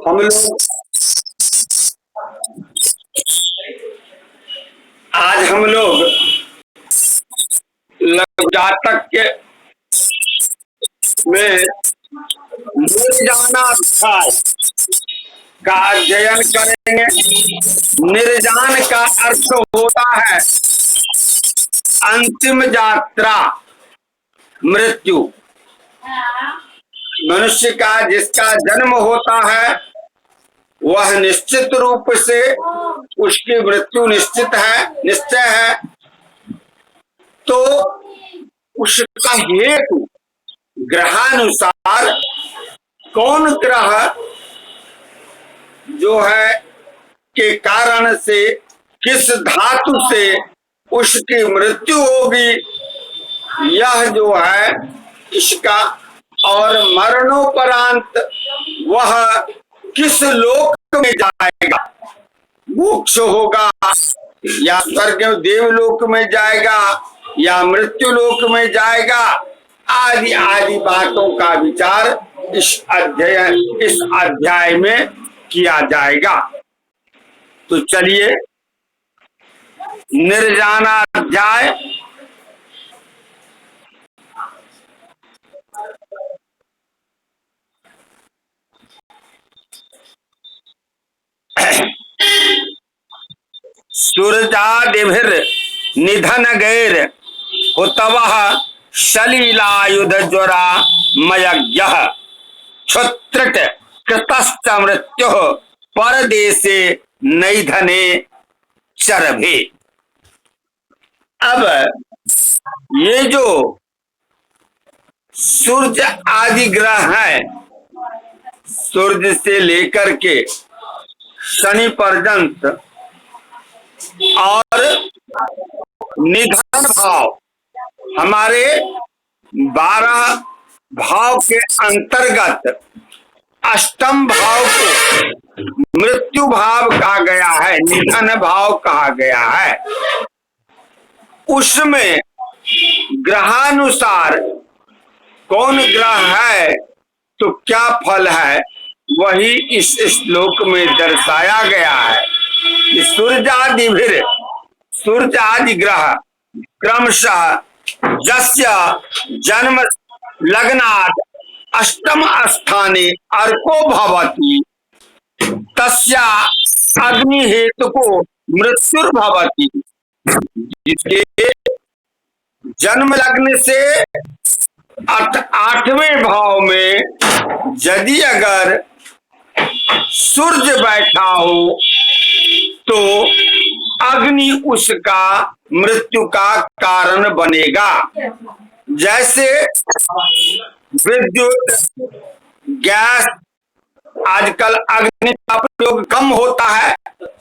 हम लोग आज हम लोग जातक के में निर्जाना अध्याय का अध्ययन करेंगे। निर्जान का अर्थ होता है अंतिम यात्रा, मृत्यु। मनुष्य का जिसका जन्म होता है वह निश्चित रूप से उसकी मृत्यु निश्चित है, निश्चय है। तो उसका हेतु ग्रहानुसार कौन ग्रह जो है के कारण से किस धातु से उसकी मृत्यु होगी, यह जो है इसका, और मरणोपरांत वह किस लोक में जाएगा, मोक्ष होगा या स्वर्ग देवलोक में जाएगा या मृत्यु लोक में जाएगा, आदि आदि बातों का विचार इस अध्याय में किया जाएगा। तो चलिए निर्जाना अध्याय सूरजादिभिर निधन गैर हुतवः सलीलायुध ज्वरा मयज्ञः क्षुत्रट कृतश्च मृत्युः परदेशे नैधने चरभे। अब ये जो सूर्य आदि ग्रह है, सूर्य से लेकर के शनि पर्यंत, और निधन भाव हमारे 12 भाव के अंतर्गत अष्टम भाव को मृत्यु भाव कहा गया है, निधन भाव कहा गया है। उसमें ग्रहानुसार कौन ग्रह है तो क्या फल है, वही इस श्लोक में दर्शाया गया है। सूर्यादि ग्रह क्रमशः जस्य जन्म लग्नात् अष्टम स्थाने अर्को भवति तस्या अग्नि हेतु को मृत्युर्भवति। जिसके जन्म लग्न से 8वें भाव में यदि अगर सूर्य बैठा हो तो अग्नि उसका मृत्यु का कारण बनेगा। जैसे विद्युत, गैस, आजकल अग्नि का प्रयोग कम होता है,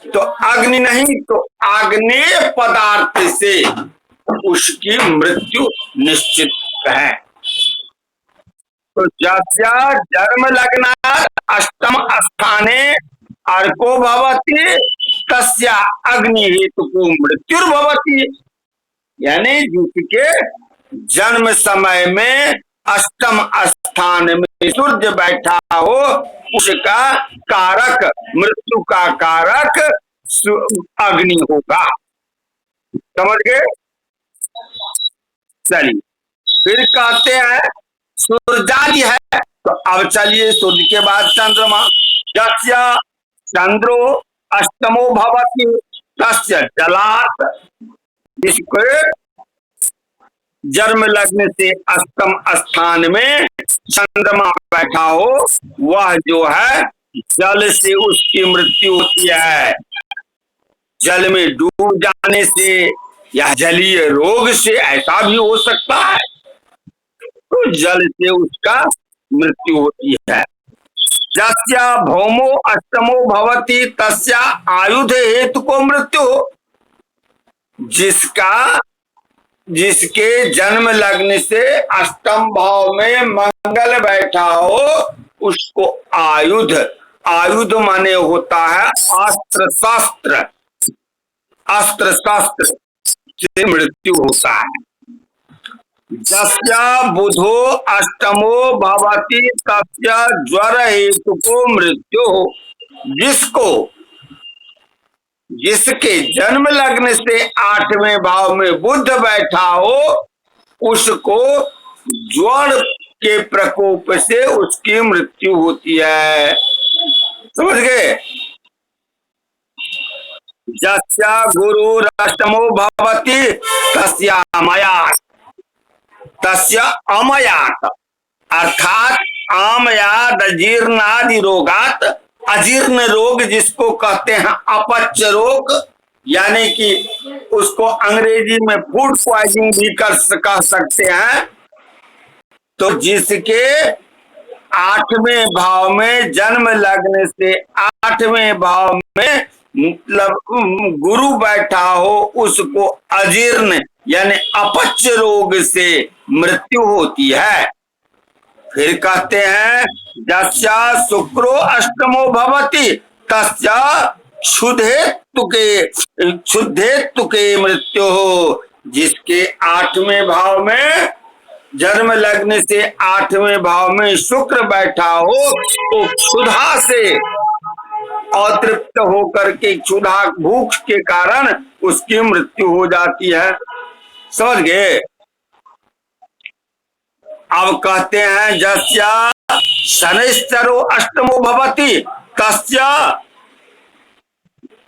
तो अग्नि नहीं तो आग्नेय पदार्थ से उसकी मृत्यु निश्चित है। तो जस्या जन्म लग्नात् अष्टम स्थाने अर्को भवति तस्या अग्नि हेतु को मृत्युर्भवति। यानी जिसके जन्म समय में अष्टम स्थान में सूर्य बैठा हो उसका कारक, मृत्यु का कारक अग्नि होगा। समझ गए? चलिए फिर कहते हैं सूर्यादि है, तो अब चलिए सूर्य के बाद चंद्रमा। यस्य चंद्रो अष्टमो भवति तस्य जलात्, जिसके जन्म लग्न से अष्टम स्थान में चंद्रमा बैठा हो वह जो है जल से उसकी मृत्यु होती है। जल में डूब जाने से या जलीय रोग से ऐसा भी हो सकता है, तो जल से उसका मृत्यु होती है। जस्या भौमो अष्टमो भवति तस्या आयुध हेतु को मृत्यु। जिसके जन्म लग्न से अष्टम भाव में मंगल बैठा हो उसको आयुध, आयुध माने होता है अस्त्र शस्त्र, अस्त्र शस्त्र से मृत्यु होता है। जस्य बुधो अष्टमो भवति तस्य ज्वर हेतु को मृत्यु। जिसको जिसके जन्म लग्न से 8वें भाव में बुध बैठा हो उसको ज्वर के प्रकोप से उसकी मृत्यु होती है। समझ गए? जस्य गुरुरष्टमो भवति तस्य अमयात्, तस्य अमयात् अर्थात आमयाद अजीर्णादि रोगात, अजीर्ण रोग जिसको कहते हैं अपच रोग, यानी कि उसको अंग्रेजी में फूड पॉइजनिंग भी कह सकते हैं। तो जिसके 8वें भाव में जन्म लगने से 8वें भाव में मतलब गुरु बैठा हो उसको अजीर्ण यानी अपच रोग से मृत्यु होती है। फिर कहते हैं जस्या शुक्रो अष्टमो भवति तस्या क्षुधेतु के मृत्यु हो। जिसके 8वें भाव में जन्म लगने से 8वें भाव में शुक्र बैठा हो तो क्षुधा से अतृप्त होकर के क्षुधा भूख के कारण उसकी मृत्यु हो जाती है। समझ गए? अब कहते हैं जस्या शनैश्चरो अष्टमो भवति तस्या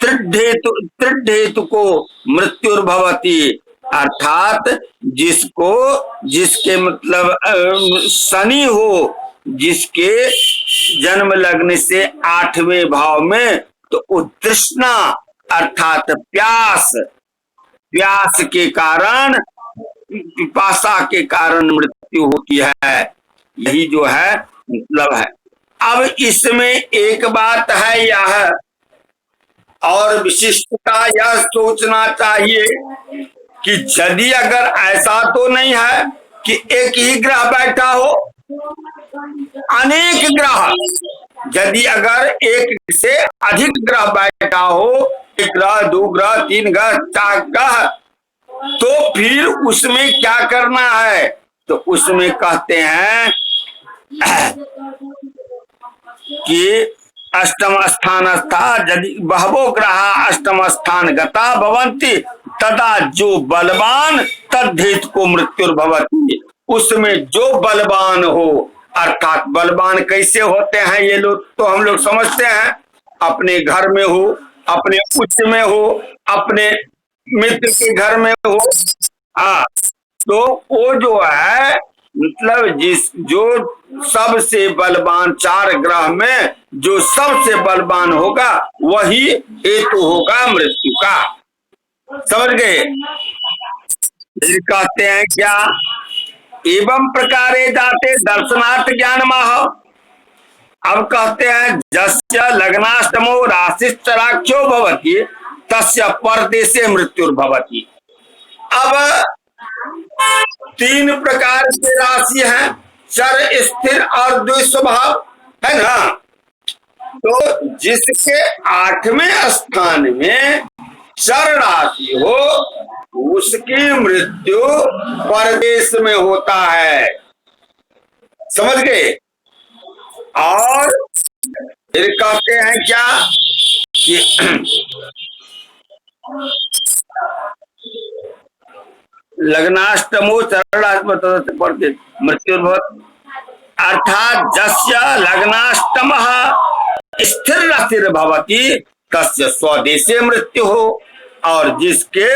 त्रिढेतु को मृत्युर्भवति। अर्थात जिसके मतलब शनि हो, जिसके जन्म लगने से 8वें भाव में तो उत्तृष्णा अर्थात प्यास के कारण, पिपासा के कारण मृत्यु होती है। यही जो है मतलब है। अब इसमें एक बात है यह और विशिष्टता यह सोचना चाहिए कि यदि अगर ऐसा तो नहीं है कि एक ही ग्रह बैठा हो, अनेक ग्रह, यदि अगर एक से अधिक ग्रह बैठा हो, 1 ग्रह 2 ग्रह 3 ग्रह 4 ग्रह, तो फिर उसमें क्या करना है? तो उसमें कहते हैं कि अष्टम स्थान यदि बहवो ग्रह अष्टम स्थान गता भवन्ति तदा जो बलवान तद्धेतु को मृत्युर्भवति। उसमें जो बलवान हो, अर्थात बलवान कैसे होते हैं ये लोग तो हम लोग समझते हैं, अपने घर में हो, अपने उच्च में हो, अपने मित्र के घर में हो। तो वो जो है मतलब जो सबसे बलवान 4 ग्रह में जो सबसे बलवान होगा वही हेतु होगा मृत्यु का। समझ गए? कहते हैं क्या एवं प्रकारे जाते दर्शनार्थ ज्ञान माह। अब कहते हैं जस्य लग्नाष्टमो राशिश्चराख्यो भवति तस्य परदेशे मृत्युर्भवति। अब 3 प्रकार के राशि हैं, चर, स्थिर और द्विस्वभाव, है ना? तो जिसके 8वें स्थान में चर राशि हो उसकी मृत्यु परदेश में होता है। समझ गए? और फिर कहते हैं क्या कि लग्नाष्टमो चरणात्म मृत्युर्भवति। अर्थात जस्य लग्नाष्टमः स्थिर राशिर भवति तस्य स्वदेशे मृत्यु हो। और जिसके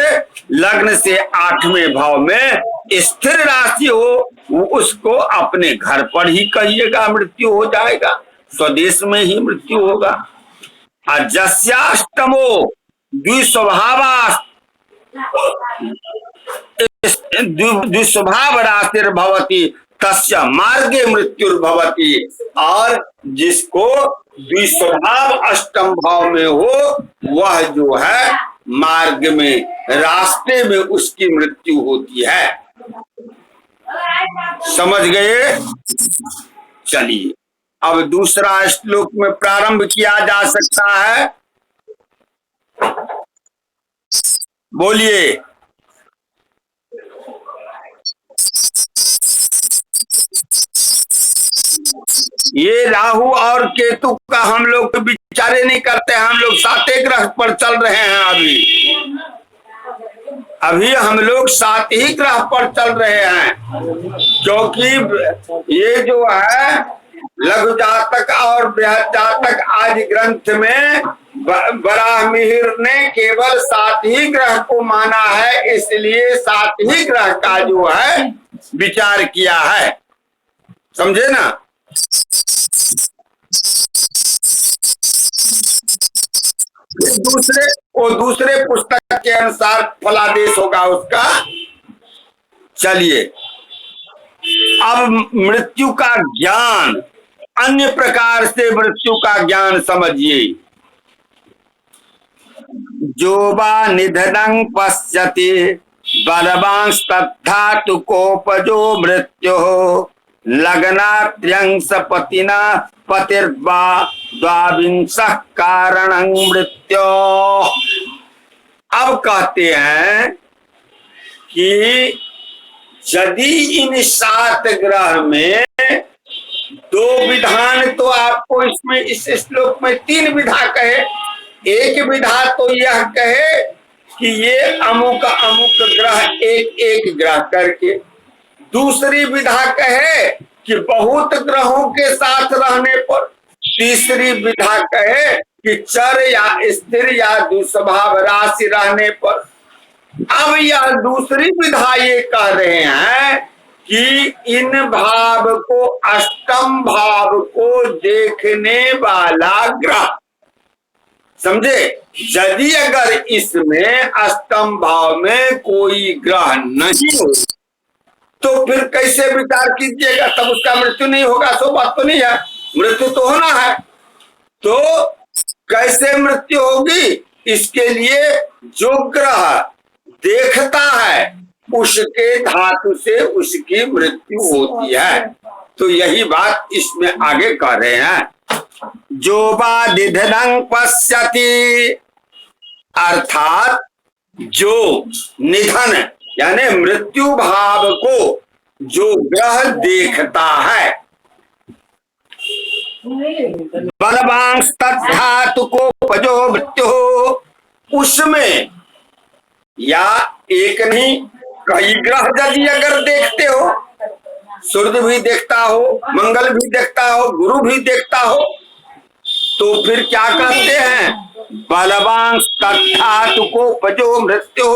लग्न से 8वें भाव में स्थिर राशि हो उसको अपने घर पर ही कहिएगा मृत्यु हो जाएगा, स्वदेश में ही मृत्यु होगा। और जस्याष्टमो द्विस्वभाव द्विस्वभाव राशिर भवति तस्य मार्गे मृत्युर्भवति। और जिसको द्विस्वभाव अष्टम भाव में हो वह जो है मार्ग में, रास्ते में उसकी मृत्यु होती है। समझ गए? चलिए अब दूसरा श्लोक में प्रारंभ किया जा सकता है। बोलिए। ये राहु और केतु का हम लोग विचारे नहीं करते, हम लोग सातवें ग्रह पर चल रहे हैं। अभी हम लोग सात ही ग्रह पर चल रहे हैं, क्योंकि ये जो है लघु जातक और बृहद जातक आदि ग्रंथ में बराह मिहिर ने केवल सात ही ग्रह को माना है, इसलिए सात ही ग्रह का जो है विचार किया है। समझे ना? दूसरे पुस्तक के अनुसार फलादेश होगा उसका। चलिए, अब मृत्यु का ज्ञान, अन्य प्रकार से मृत्यु का ज्ञान समझिए। जो वा निधनं पश्यति बलवांश तथा तु कोपजो मृत्यु लग्नात्र्यंश पतिना पतिर्वा द्वाविंशः कारणं मृत्यु। अब कहते हैं कि यदि इन सात ग्रह में दो विधान, तो आपको इसमें इस श्लोक में तीन विधा कहे। एक विधा तो यह कहे कि ये अमुक अमुक ग्रह एक एक ग्रह करके, दूसरी विधा कहे कि बहुत ग्रहों के साथ रहने पर, तीसरी विधा कहे कि चर या स्थिर या दुस्वभाव राशि रहने पर। अब यह दूसरी विधा ये कह रहे हैं कि इन भाव को, अष्टम भाव को देखने वाला ग्रह, समझे? यदि अगर इसमें अष्टम भाव में कोई ग्रह नहीं हो तो फिर कैसे विचार कीजिएगा? तब उसका मृत्यु नहीं होगा, सो बात तो नहीं है। मृत्यु तो होना है, तो कैसे मृत्यु होगी? इसके लिए जो ग्रह देखता है उसके धातु से उसकी मृत्यु होती है। तो यही बात इसमें आगे कह रहे हैं। जो वा निधनं पश्यति, अर्थात जो निधन यानी मृत्यु भाव को जो ग्रह देखता है, बलवांश तद्धातु को पजो मृत्यु, उसमें या एक नहीं कई ग्रह यदि अगर देखते हो, सूर्य भी देखता हो, मंगल भी देखता हो, गुरु भी देखता हो, तो फिर क्या कहते हैं? बलवांश तद्धातु को पजो मृत्यु,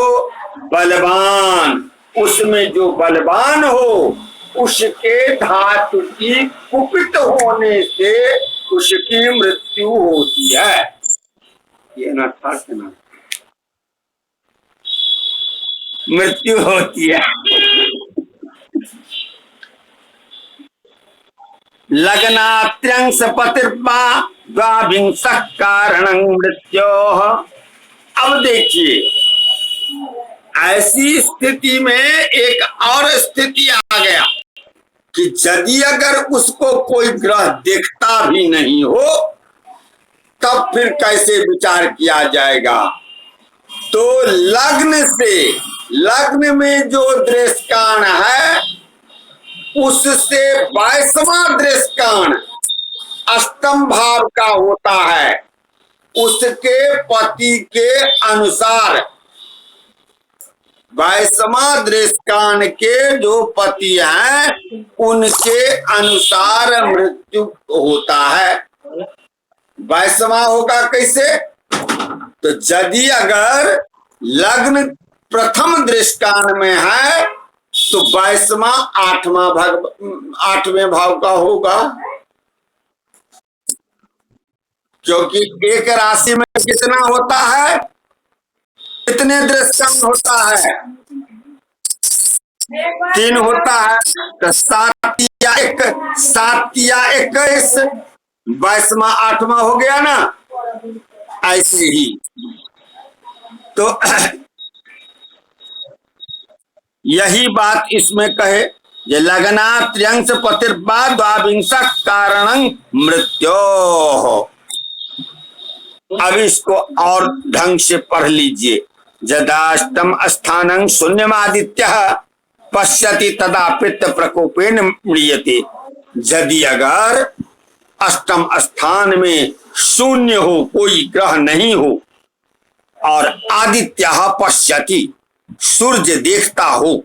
बलवान, उसमें जो बलवान हो उसके धातु की कुपित होने से उसकी मृत्यु होती है। ये ना था ना, मृत्यु होती है। लग्नात्र्यंश पतिर्वा द्वाविंशः कारणं मृत्यु। अब देखिए, ऐसी स्थिति में एक और स्थिति आ गया कि यदि अगर उसको कोई ग्रह देखता भी नहीं हो तब फिर कैसे विचार किया जाएगा? तो लग्न से, लग्न में जो दृष्काण है उससे 22वां दृष्काण अष्टम भाव का होता है। उसके पति के अनुसार 22वां दृष्काण के जो पति हैं उनके अनुसार मृत्यु होता है। 22वां होगा कैसे? तो यदि अगर लग्न प्रथम दृष्कान में है तो 22वां 8वें भाव का होगा, क्योंकि एक राशि में कितना होता है, कितने दृष्कान होता है? 3 होता है। तो 7 या 21, 22वां 8वां हो गया ना। ऐसे ही तो यही बात इसमें कहे, ये लग्नात्र्यंश पतिर्वा द्वाविंशः कारणं मृत्यो। अब इसको और ढंग से पढ़ लीजिए। यदाष्टम स्थानं शून्यमादित्यः पश्यति तदा पित्त प्रकोपेन म्रियते। यदि अगर अष्टम स्थान में शून्य हो, कोई ग्रह नहीं हो, और आदित्य पश्यति, सूर्य देखता हो,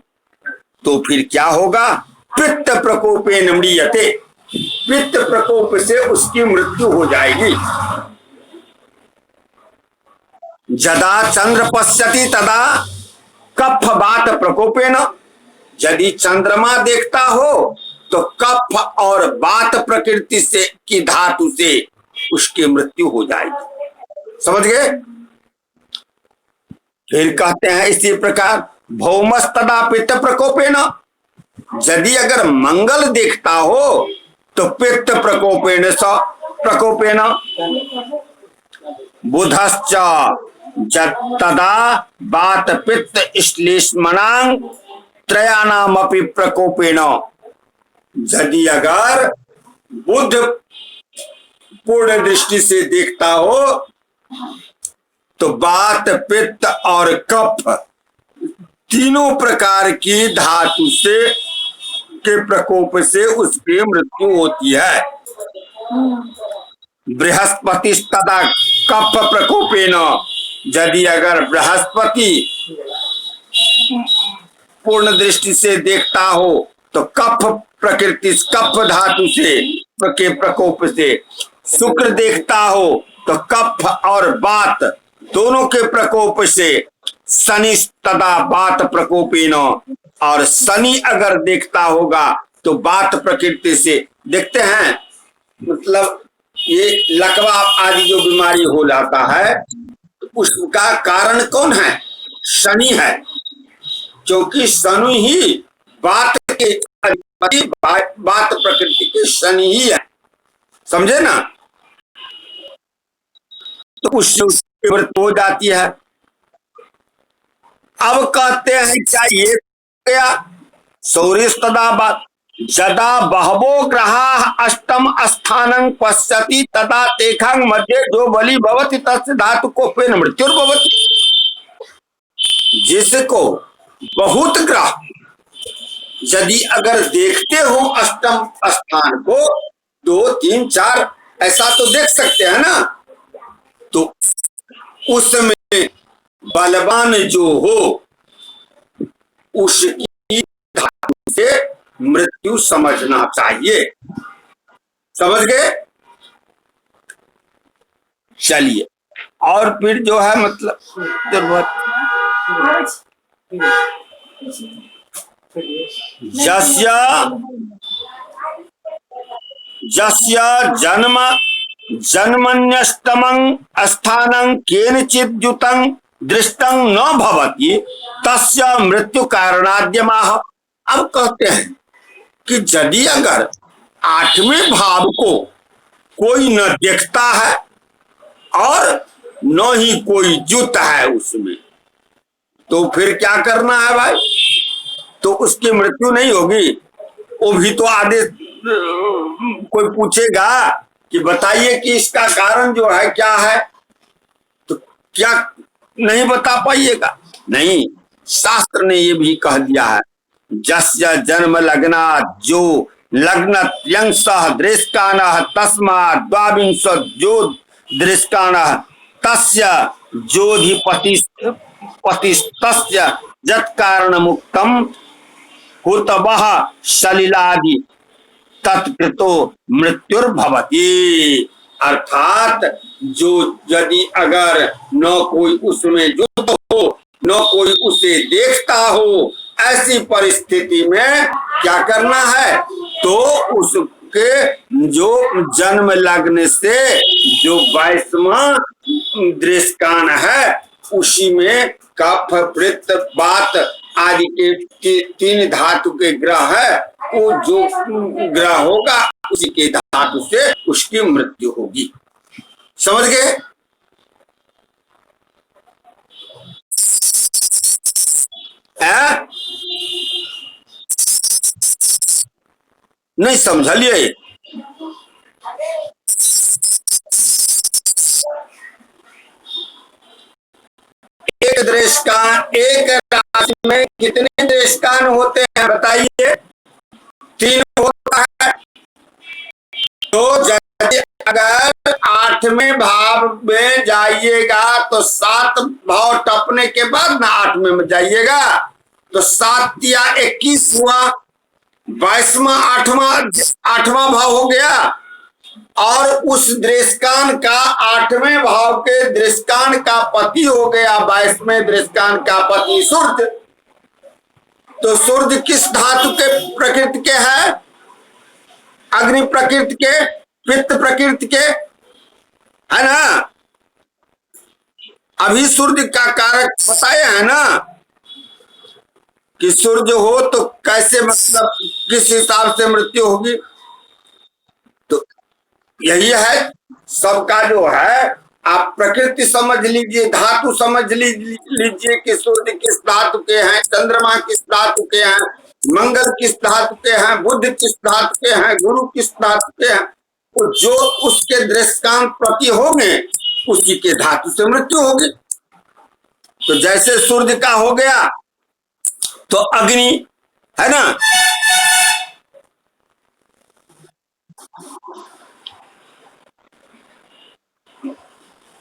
तो फिर क्या होगा? पित्त प्रकोपेन म्रियते, पित्त प्रकोप से उसकी मृत्यु हो जाएगी। जदा चंद्र पश्यति तदा कफ बात प्रकोपेन, यदि चंद्रमा देखता हो तो कफ और बात प्रकृति से की धातु से उसकी मृत्यु हो जाएगी। समझ गए? फिर कहते हैं इसी प्रकार भौमस्तदा पित्त प्रकोपेन, यदि अगर मंगल देखता हो तो पित्त प्रकोपेन स प्रकोपेन, बुधश्च तदा बात पित्त श्लेष्मणांग त्रयाणामपि प्रकोपेन, यदि अगर बुध पूर्ण दृष्टि से देखता हो तो बात पित्त और कफ तीनों प्रकार की धातु से के प्रकोप से उसकी मृत्यु होती है। बृहस्पति तदा कफ प्रकोपेन, यदि अगर बृहस्पति पूर्ण दृष्टि से देखता हो तो कफ प्रकृति कफ धातु से के प्रकोप से, शुक्र देखता हो तो कफ और बात दोनों के प्रकोप से, शनि तदा बात प्रकोपेन, और शनि अगर देखता होगा तो बात प्रकृति से। देखते हैं मतलब ये लकवा आदि जो बीमारी हो जाता है उसका कारण कौन है? शनि है, क्योंकि शनि ही बात के अधिपति, बात प्रकृति के शनि ही है। समझे ना? तो उससे मृत्यु हो जाती है। अब कहते हैं क्या ये गया? सौर्य तदा बात जदा बहवो ग्रहा अष्टम स्थानं पश्यति तदा तेखांग मध्य जो बलि भवति तस्य धातु को पेन मृत्युर्भवति, जिसको बहुत ग्रह यदि अगर देखते हो अष्टम स्थान को, 2, 3, 4 ऐसा तो देख सकते हैं ना, तो उसमें बलवान जो हो उसकी धातु से मृत्यु समझना चाहिए। समझ गए? चलिए, और फिर जो है मतलब जस्य जन्म जन्मन्यष्टमं स्थानं केनचित् युतं दृष्टं न भवति तस्य मृत्यु कारणाद्यमाह। अब कहते हैं कि यदि अगर 8वें भाव को कोई न देखता है और न ही कोई जुत है उसमें, तो फिर क्या करना है भाई? तो उसकी मृत्यु नहीं होगी। वो भी तो आदेश कोई पूछेगा कि बताइए कि इसका कारण जो है क्या है, तो क्या नहीं बता पाइएगा? नहीं, शास्त्र ने ये भी कह दिया है जस्य जन्म लग्ना, जो लग्न यंसः दृष्टान तस्मा द्वाविंश जो दृष्टान तस्य जोधिपति तस्य जत कारण मुक्तम हुतवः सलिलादि तत्कृतो मृत्युर्भवति। अर्थात जो यदि अगर न कोई उसमें युद्ध हो न कोई उसे देखता हो, ऐसी परिस्थिति में क्या करना है? तो उसके जो जन्म लगने से जो 22वां दृष्टान है उसी में कफ वृत्त बात आदि के 3 धातु के ग्रह है, वो जो ग्रह होगा उसी के धातु से उसकी मृत्यु होगी। समझ गए? नहीं समझलिए? एक दृष्टान, एक राशि में कितने दृष्टान होते हैं बताइए? 3 होता है। तो यदि 8वें भाव में जाइएगा तो 7 भाव टपने के बाद ना 8वें में जाइएगा तो 7 या 21 हुआ, 22वां 8वां भाव हो गया। और उस दृष्कान का 8वें भाव के दृष्कान का पति हो गया 22वें दृष्कान का पति सूर्य। तो सूर्य किस धातु के प्रकृति के है? अग्नि प्रकृति के, पित्त प्रकृति के, है ना। अभी सूर्य का कारक बताए है ना कि सूर्य हो तो कैसे, मतलब किस हिसाब से मृत्यु होगी। तो यही है सबका जो है, आप प्रकृति समझ लीजिए, धातु समझ लीजिए कि सूर्य किस धातु के हैं, चंद्रमा किस धातु के हैं, मंगल किस धातु के हैं, बुध किस धातु के हैं, गुरु किस धातु के हैं। तो जो उसके दृष्टांत प्रति होंगे उसी के धातु से मृत्यु होगी। तो जैसे सूर्य का हो गया तो अग्नि, है ना,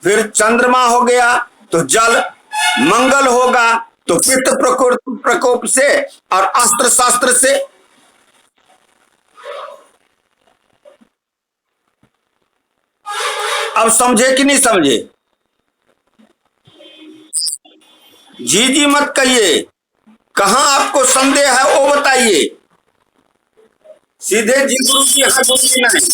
फिर चंद्रमा हो गया तो जल, मंगल होगा तो पित्त प्रकोप से और अस्त्र शस्त्र से। अब समझे कि नहीं समझे? जी जी मत कहिए, कहां आपको संदेह है वो बताइए। सीधे जी गुरु जी हाँ बोलिए नहीं।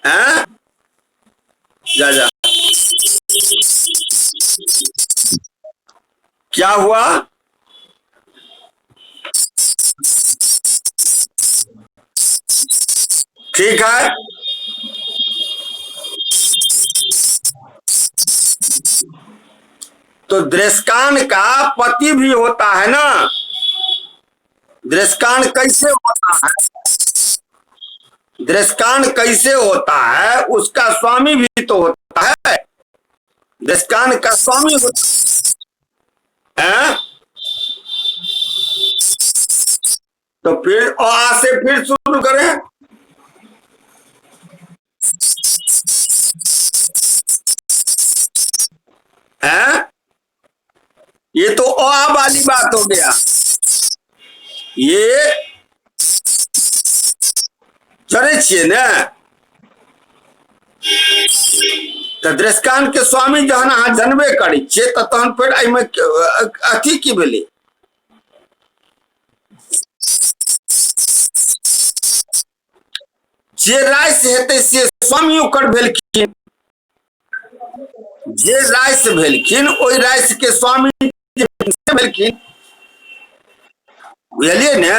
हैं? जा जा, क्या हुआ? ठीक है, तो दृष्कान का पति भी होता है ना। दृष्कान कैसे होता है? दृष्कान कैसे होता है? उसका स्वामी भी तो होता है। दृष्कान का स्वामी होता है। तो फिर आ से फिर शुरू करें। हैं? ये तो आ वाली बात हो गया। ये चले छे ना, तो दृष्कान के स्वामी जहन अहाँ जनबे करी छे तो तहन फिर एहिमे अथी की भेलै? जे राइस हेतै से स्वामी ओकर भेलखिन, जे राइस भेलखिन ओहि राइस के स्वामी भेलखिन। बुझलिए ने?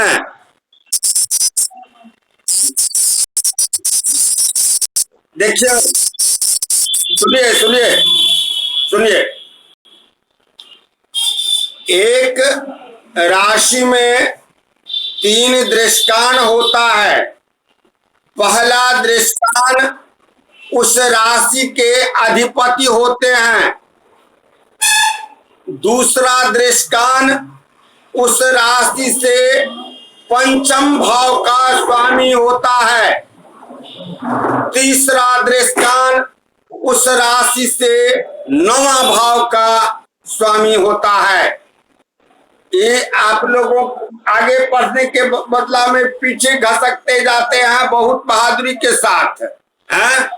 देखिए, सुनिए सुनिए सुनिए, एक राशि में 3 दृष्टान होता है। पहला दृष्टान उस राशि के अधिपति होते हैं। दूसरा दृष्टान उस राशि से पंचम भाव का स्वामी होता है। तीसरा दृष्टान उस राशि से 9वां भाव का स्वामी होता है। ये आप लोगों आगे पढ़ने के बदला में पीछे घसकते जाते हैं बहुत बहादुरी के साथ, हैं?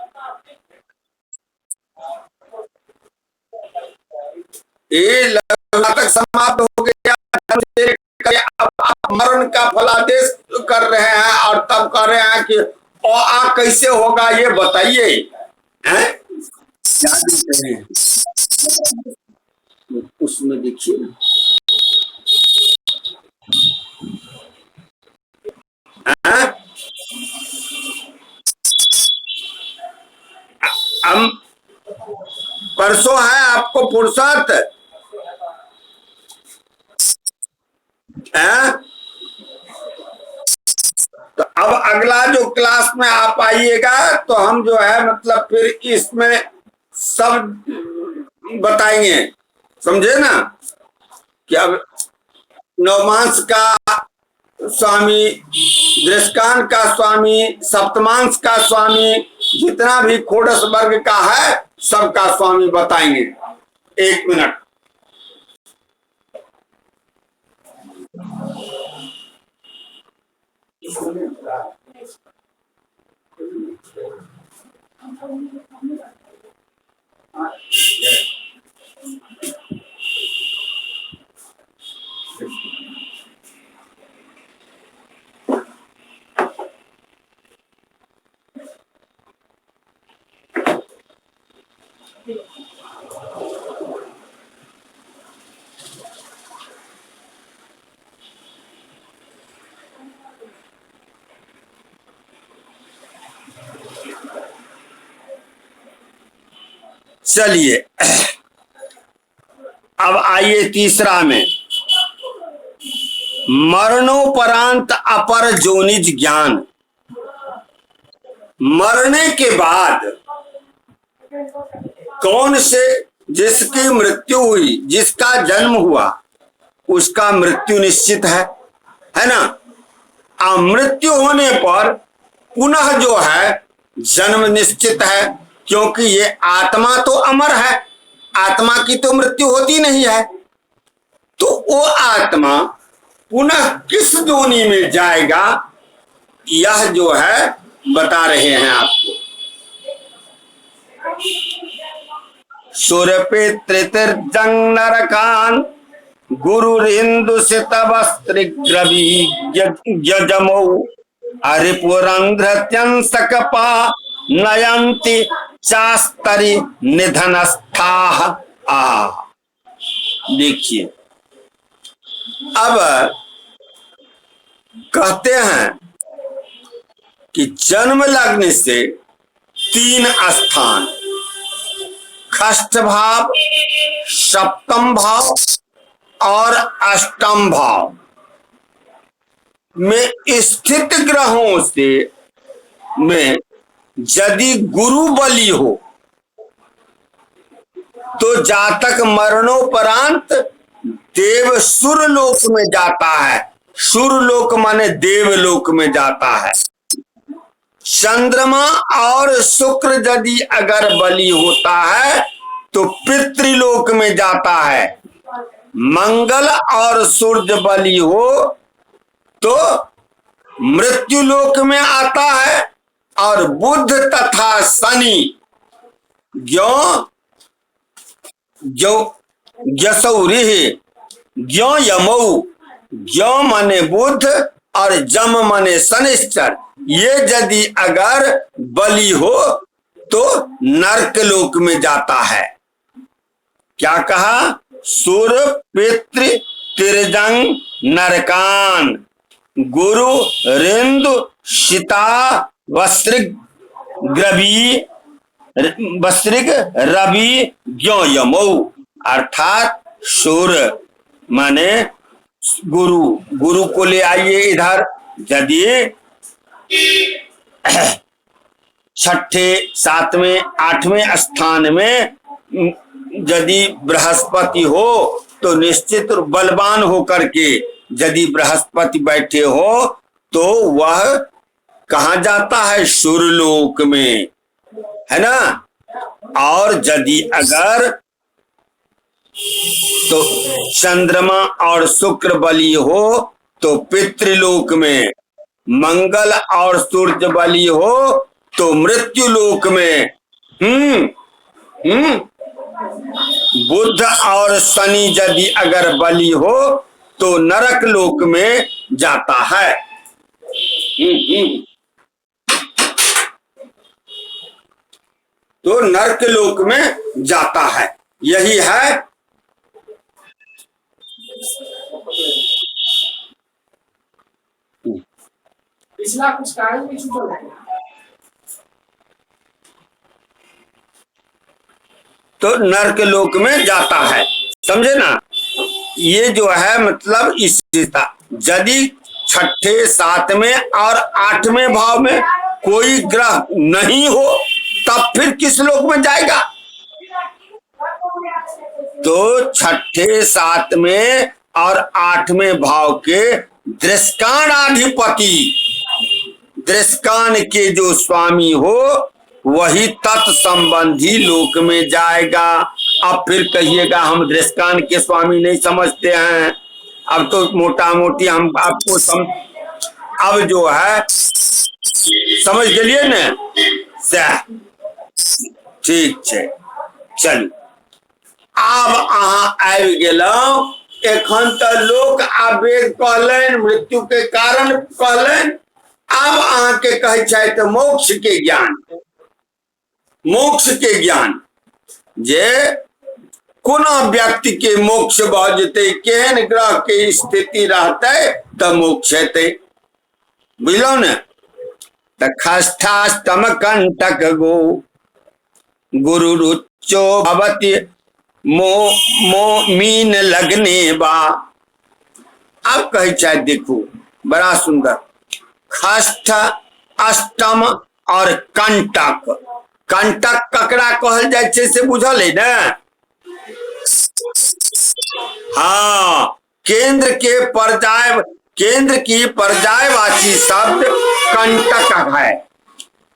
ये तक समाप्त हो गया। अब आप मरण का फलादेश कर रहे हैं और तब कह रहे हैं कि आ कैसे होगा ये बताइए, हैं? क्या देख रहे हैं उसमें? देखिए ना, हम परसों है आपको फुर्सत है? तो अब अगला जो क्लास में आप आइएगा तो हम जो है मतलब फिर इसमें सब बताएंगे, समझे ना? कि अब नवमांश का स्वामी, दृष्टांत का स्वामी, सप्तमांश का स्वामी, जितना भी खोडस वर्ग का है सबका स्वामी बताएंगे। एक मिनट। चलिए अब आइए तीसरा में, मरणोपरांत अपर जोनिज ज्ञान। मरने के बाद कौन से, जिसकी मृत्यु हुई, जिसका जन्म हुआ उसका मृत्यु निश्चित है ना। अब मृत्यु होने पर पुनः जो है जन्म निश्चित है, क्योंकि ये आत्मा तो अमर है, आत्मा की तो मृत्यु होती नहीं है। तो वो आत्मा पुनः किस योनि में जाएगा यह जो है बता रहे हैं आपको। सुरपितृतिर्जंग नरकान गुरुरिंदु सित वस्त्रग्रवी यजमौ अरिपुरंध्रत्यंसकपा नयंति चास्तरी निधनस्थाः। देखिए अब कहते हैं कि जन्म लगने से तीन स्थान, खष्ट भाव, सप्तम भाव और अष्टम भाव में स्थित ग्रहों से में यदि गुरु बली हो तो जातक मरणोपरांत देव सुरलोक में जाता है। सुरलोक माने देवलोक में जाता है। चंद्रमा और शुक्र यदि अगर बली होता है तो पितृलोक में जाता है। मंगल और सूर्य बली हो तो मृत्युलोक में आता है। और बुध तथा शनि ज्यो यमौ, ज्यो माने बुध और जम माने शनिश्चर, ये यदि अगर बली हो तो नरक लोक में जाता है। क्या कहा? सुर पितृ तिरजंग नरकान गुरु रिंदु सीता वस्त्रिक रवि ज्यो यमौ। अर्थात सुर माने गुरु, गुरु को ले आइए इधर। यदि छठे, सातवें, आठवें स्थान में यदि बृहस्पति हो तो निश्चित बलवान होकर के यदि बृहस्पति बैठे हो तो वह कहाँ जाता है? सुरलोक में, है ना। और यदि अगर तो चंद्रमा और शुक्र बली हो तो पितृलोक में, मंगल और सूर्य बली हो तो मृत्युलोक में, बुध और शनि यदि अगर बली हो तो नरक लोक में जाता है। तो नरक लोक में जाता है। यही है पिछला कुछ कारण भी छूट गया। तो नरक लोक में जाता है, समझे ना। ये जो है मतलब इसी यदि छठे, सातवें और आठवें भाव में कोई ग्रह नहीं हो तब फिर किस लोक में जाएगा? तो छठे, सातवें और 8वें भाव के दृष्काणाधिपति, दृष्कान के जो स्वामी हो वही तत्संबंधी लोक में जाएगा। अब फिर कहिएगा हम दृष्कान के स्वामी नहीं समझते हैं, अब तो मोटा मोटी हम आपको अब जो है समझ गेलिए ने से ठीक है। चलू आब अहाँ आबि गेलहुं, एखन तो लोक आवेग कहलनि, मृत्यु के कारण कहलनि, आब अहाँ के कहे छथि मोक्ष के ज्ञान। मोक्ष के ज्ञान जे कोना व्यक्ति के मोक्ष भ जेतै, केहन ग्रह के स्थिति रहतै त मोक्ष हेतै, बुझलौ ने। त खष्ठाष्टम कंटक गो गुरु रुचो भवति मीन लगने बा। अब कहे चाहे देखो बड़ा सुंदर, खष्ठ अष्टम और कंटक। कंटक ककरा कहल जाय छै से बुझल है ना। हाँ, केंद्र की पर्यायवाची शब्द कंटक है।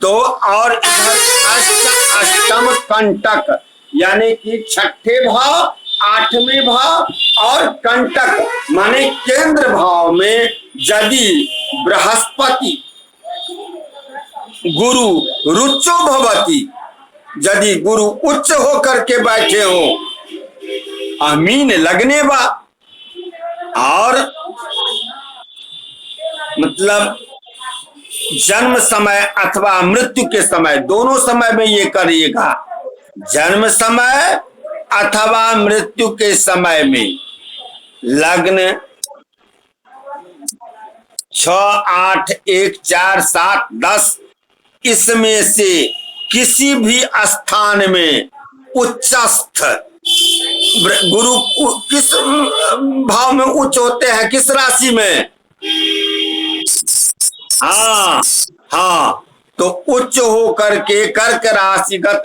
तो और इधर अष्टम कंटक यानी कि 6ठे भाव, 8वें भाव और कंटक माने केंद्र भाव में यदि बृहस्पति गुरु रुचो भवती, यदि गुरु उच्च होकर के बैठे हो, अमीन लगने बा, और मतलब जन्म समय अथवा मृत्यु के समय, दोनों समय में ये करिएगा। जन्म समय अथवा मृत्यु के समय में लग्न 6, 8, 1, 4, 7, 10 इसमें से किसी भी स्थान में उच्चस्थ गुरु किस भाव में उच्च होते हैं, किस राशि में। हाँ हाँ, तो उच्च हो करके कर्क राशिगत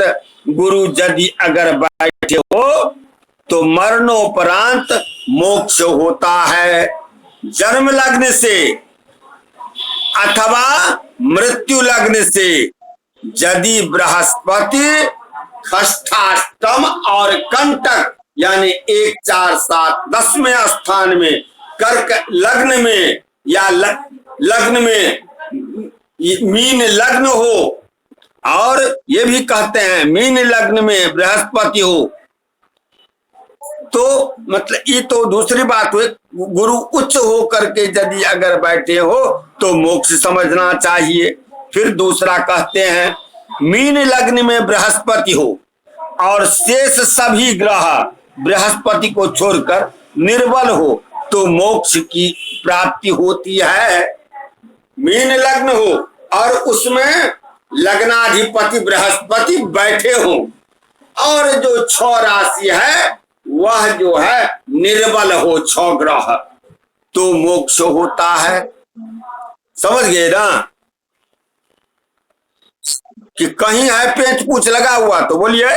गुरु यदि अगर बैठे हो तो मरणोपरांत मोक्ष होता है। जन्म लग्न से अथवा मृत्यु लग्न से यदि बृहस्पति खष्ठाष्टम और कंटक यानी 1, 4, 7, 10वें स्थान में कर्क लग्न में या लग्न में मीन लग्न हो, और ये भी कहते हैं मीन लग्न में बृहस्पति हो, तो मतलब ये तो दूसरी बात हुई। गुरु उच्च हो करके यदि अगर बैठे हो तो मोक्ष समझना चाहिए। फिर दूसरा कहते हैं मीन लग्न में बृहस्पति हो और शेष सभी ग्रह बृहस्पति को छोड़कर निर्बल हो तो मोक्ष की प्राप्ति होती है। मीन लग्न हो और उसमें लग्नाधिपति बृहस्पति बैठे हो, और जो 6 राशि है वह जो है निर्बल हो, 6 ग्रह, तो मोक्ष होता है। समझ गए ना कि कहीं है पेंच पूछ लगा हुआ तो बोलिए।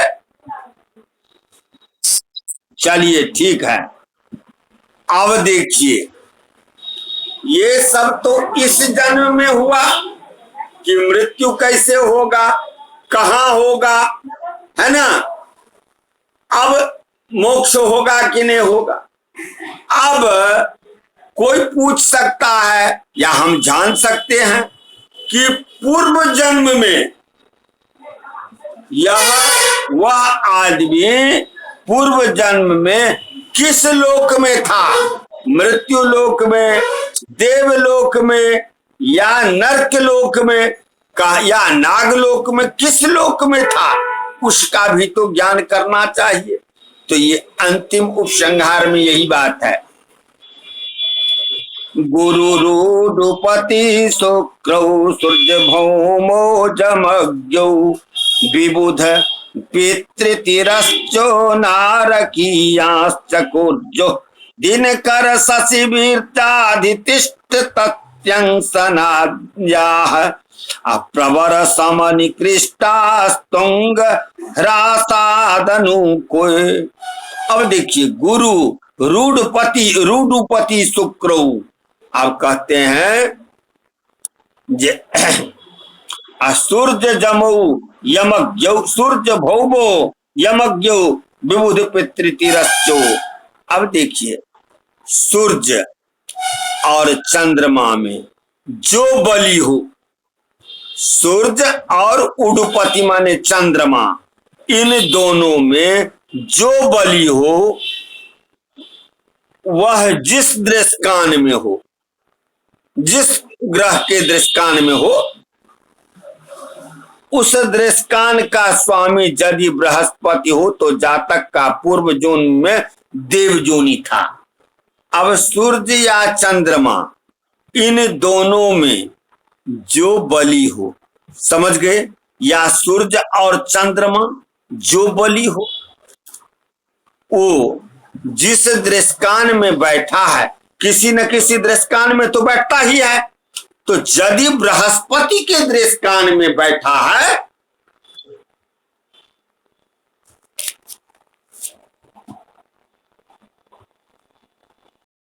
चलिए ठीक है। अब देखिए ये सब तो इस जन्म में हुआ कि मृत्यु कैसे होगा, कहां होगा, है ना। अब मोक्ष होगा कि नहीं होगा, अब कोई पूछ सकता है या हम जान सकते हैं कि पूर्व जन्म में वह आदमी पूर्व जन्म में किस लोक में था, मृत्यु लोक में, देवलोक में या नरक लोक में या नागलोक में, किस लोक में था उसका भी तो ज्ञान करना चाहिए। तो ये अंतिम उपसंहार में यही बात है। गुरु रूपति शुक्रौ सूर्य भौमो जमज्ञौ विबुध पितृतिरश्चो नारकीयांश्च कुर्जो दिनकर शशिवीर्ताधितिष्ठ तत्यंसनाद्याः अप्रवर समनिकृष्टास्तुंग ह्रासादनुकोय। अब देखिए गुरु रूढ़पति शुक्र। अब कहते हैं जे सूर्य जमऊ यमज्ञ सूर्य भौवो यमज्ञ विबुध पितृतिरश्चो। अब देखिए सूर्य और चंद्रमा में जो बलि हो, सूर्य और उडुपति माने चंद्रमा, इन दोनों में जो बलि हो वह जिस दृष्कान में हो, जिस ग्रह के दृष्कान में हो, उस दृष्कान का स्वामी यदि बृहस्पति हो तो जातक का पूर्व जोन में देव जोनी था। अब सूर्य या चंद्रमा इन दोनों में जो बलि हो, समझ गए, या सूर्य और चंद्रमा जो बलि हो, वो जिस दृष्कान में बैठा है, किसी न किसी दृष्कान में तो बैठता ही है। तो यदि बृहस्पति के दृष्कान में बैठा है